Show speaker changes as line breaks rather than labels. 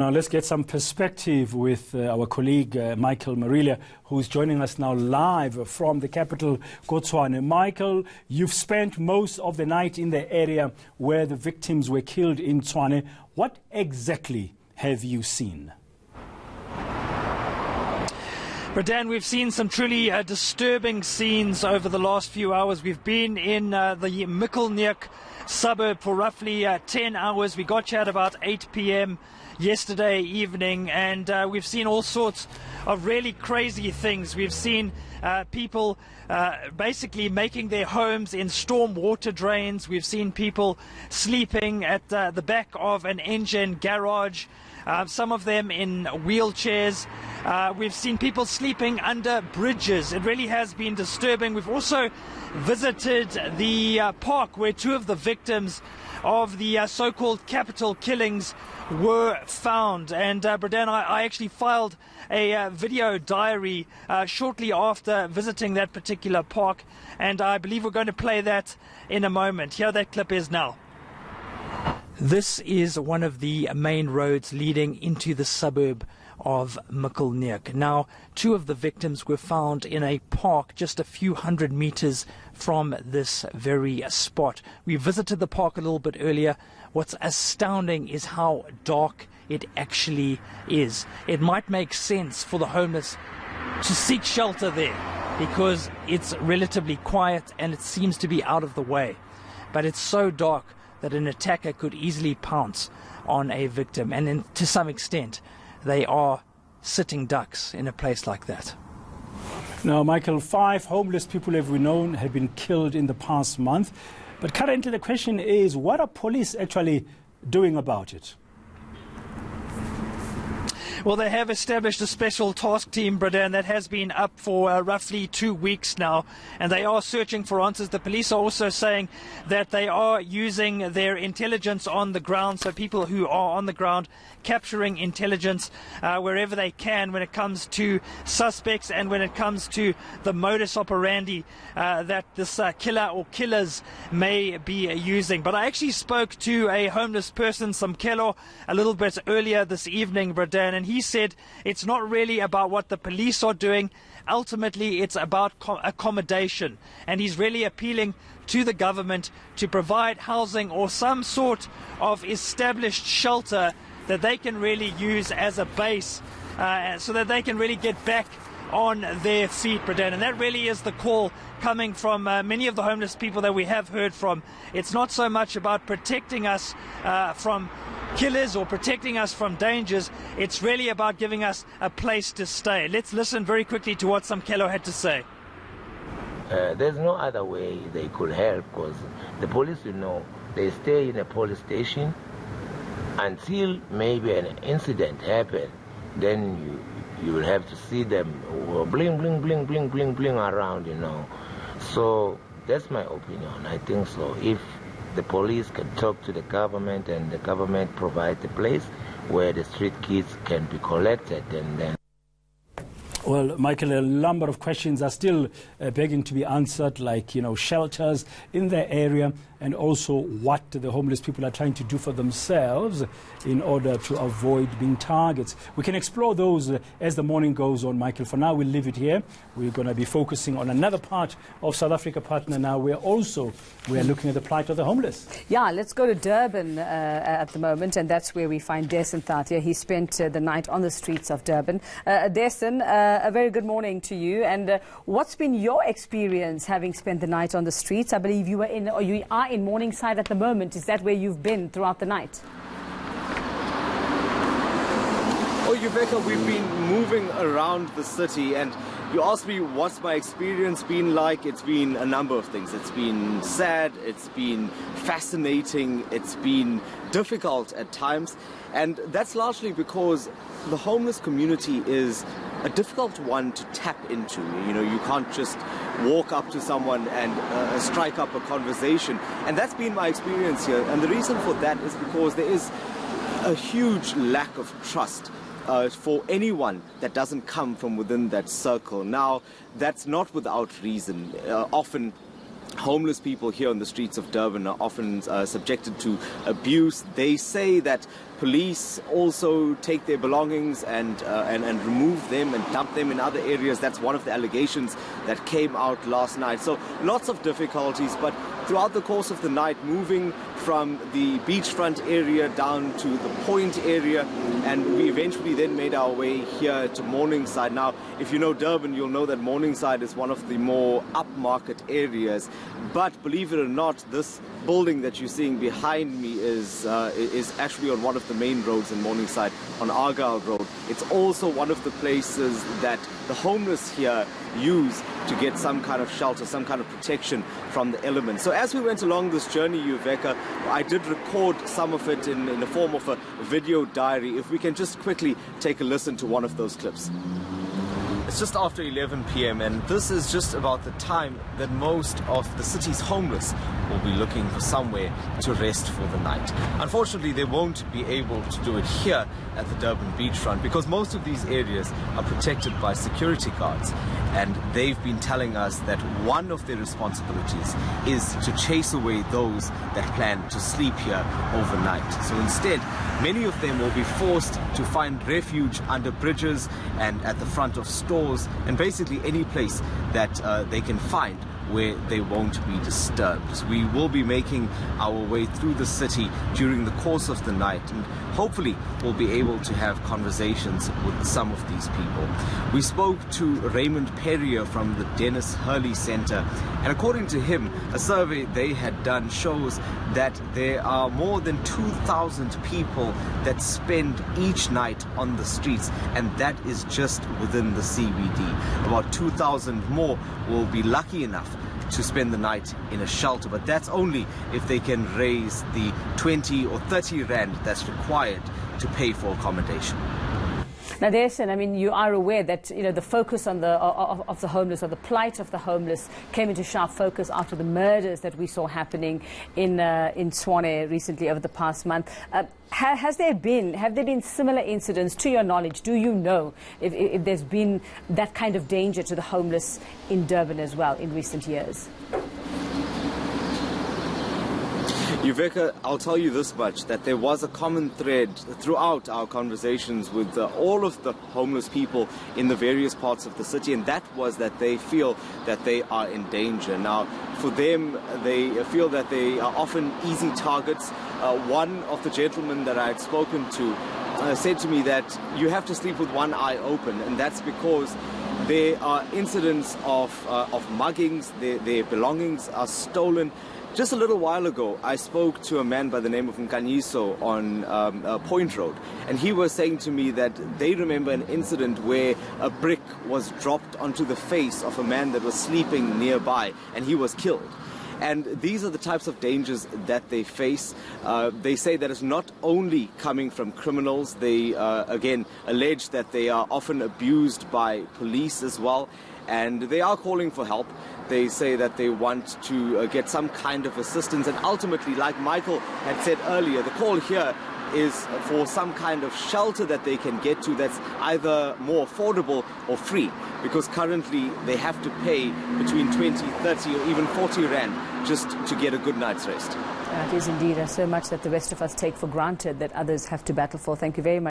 Now let's get some perspective with our colleague Michael Marilia, who's joining us now live from the capital, Tshwane. Michael, you've spent most of the night in the area where the victims were killed in Tshwane. What exactly have you seen?
Radan, we've seen some truly disturbing scenes over the last few hours. We've been in the Mikkelneuk suburb for roughly 10 hours. We got here at about 8 p.m. yesterday evening, and we've seen all sorts of really crazy things. We've seen people basically making their homes in storm water drains. We've seen people sleeping at the back of an engine garage, some of them in wheelchairs. We've seen people sleeping under bridges. It really has been disturbing. We've also visited the park where two of the victims of the so-called capital killings were found. And Bradan, I actually filed a video diary shortly after visiting that particular park, and I believe we're going to play that in a moment. Here that clip is now. This is one of the main roads leading into the suburb of Mikkelneuk. Now, two of the victims were found in a park just a few hundred meters from this very spot. We visited the park a little bit earlier. What's astounding is how dark it actually is. It might make sense for the homeless to seek shelter there because it's relatively quiet and it seems to be out of the way. But it's so dark that an attacker could easily pounce on a victim, and to some extent they are sitting ducks in a place like that.
Now, Michael, 5 homeless people, have we known, have been killed in the past month. But currently the question is, what are police actually doing about it?
Well, they have established a special task team, Bradan, that has been up for roughly 2 weeks now, and they are searching for answers. The police are also saying that they are using their intelligence on the ground, so people who are on the ground capturing intelligence wherever they can when it comes to suspects and when it comes to the modus operandi that this killer or killers may be using. But I actually spoke to a homeless person, Samkelo, a little bit earlier this evening, Bradan, and he said it's not really about what the police are doing. Ultimately, it's about accommodation, and he's really appealing to the government to provide housing or some sort of established shelter that they can really use as a base so that they can really get back on their feet, Bradan. And that really is the call coming from many of the homeless people that we have heard from. It's not so much about protecting us from killers or protecting us from dangers. It's really about giving us a place to stay. Let's listen very quickly to what Samkelo had to say.
There's no other way they could help, because the police, they stay in a police station until maybe an incident happens. Then you will have to see them bling, bling, bling, bling, bling, bling around, So that's my opinion. I think so. If the police can talk to the government and the government provide the place where the street kids can be collected, and then...
Well, Michael, a number of questions are still begging to be answered, like, shelters in the area, and also what the homeless people are trying to do for themselves in order to avoid being targets. We can explore those as the morning goes on, Michael. For now, we'll leave it here. We're going to be focusing on another part of South Africa partner now, where also we are looking at the plight of the homeless.
Yeah, let's go to Durban at the moment, and that's where we find Dessen Thatia. He spent the night on the streets of Durban. Dessen, a very good morning to you. And what's been your experience having spent the night on the streets? I believe you are in Morningside at the moment. Is that where you've been throughout the night?
Oh, Yuveka, we've been moving around the city, and you asked me what's my experience been like. It's been a number of things. It's been sad, it's been fascinating, it's been difficult at times, and that's largely because the homeless community is a difficult one to tap into. You can't just walk up to someone and strike up a conversation, and that's been my experience here. And the reason for that is because there is a huge lack of trust for anyone that doesn't come from within that circle. Now, that's not without reason. Often homeless people here on the streets of Durban are often subjected to abuse. They say that police also take their belongings and remove them and dump them in other areas. That's one of the allegations that came out last night. So lots of difficulties, but throughout the course of the night, moving from the beachfront area down to the point area, and we eventually then made our way here to Morningside. Now, if you know Durban, you'll know that Morningside is one of the more upmarket areas, but believe it or not, this building that you're seeing behind me is actually on one of the main roads in Morningside, on Argyle Road. It's also one of the places that the homeless here use to get some kind of shelter, some kind of protection from the elements. So as we went along this journey, Uveka, I did record some of it in the form of a video diary. If we can just quickly take a listen to one of those clips. It's just after 11 p.m. and this is just about the time that most of the city's homeless will be looking for somewhere to rest for the night. Unfortunately, they won't be able to do it here at the Durban beachfront because most of these areas are protected by security guards, and they've been telling us that one of their responsibilities is to chase away those that plan to sleep here overnight. So instead, many of them will be forced to find refuge under bridges and at the front of stores and basically any place that they can find where they won't be disturbed. We will be making our way through the city during the course of the night, and hopefully we'll be able to have conversations with some of these people. We spoke to Raymond Perrier from the Dennis Hurley Center, and according to him, a survey they had done shows that there are more than 2,000 people that spend each night on the streets, and that is just within the CBD. About 2,000 more will be lucky enough to spend the night in a shelter, but that's only if they can raise the 20 or 30 rand that's required to pay for accommodation.
Now, Desan, I mean, you are aware that the focus on of the homeless, or the plight of the homeless, came into sharp focus after the murders that we saw happening in Tshwane recently over the past month. Have there been similar incidents, to your knowledge? Do you know if there's been that kind of danger to the homeless in Durban as well in recent years?
Uveka, I'll tell you this much, that there was a common thread throughout our conversations with all of the homeless people in the various parts of the city, and that was that they feel that they are in danger. Now, for them, they feel that they are often easy targets. One of the gentlemen that I had spoken to said to me that you have to sleep with one eye open, and that's because there are incidents of muggings, their belongings are stolen. Just a little while ago, I spoke to a man by the name of Nkanyiso on Point Road, and he was saying to me that they remember an incident where a brick was dropped onto the face of a man that was sleeping nearby, and he was killed. And these are the types of dangers that they face. They say that it's not only coming from criminals. They, again, allege that they are often abused by police as well, and they are calling for help. They say that they want to get some kind of assistance, and ultimately, like Michael had said earlier, the call here is for some kind of shelter that they can get to that's either more affordable or free, because currently they have to pay between 20, 30 or even 40 rand just to get a good night's rest.
It is indeed so much that the rest of us take for granted that others have to battle for. Thank you very much.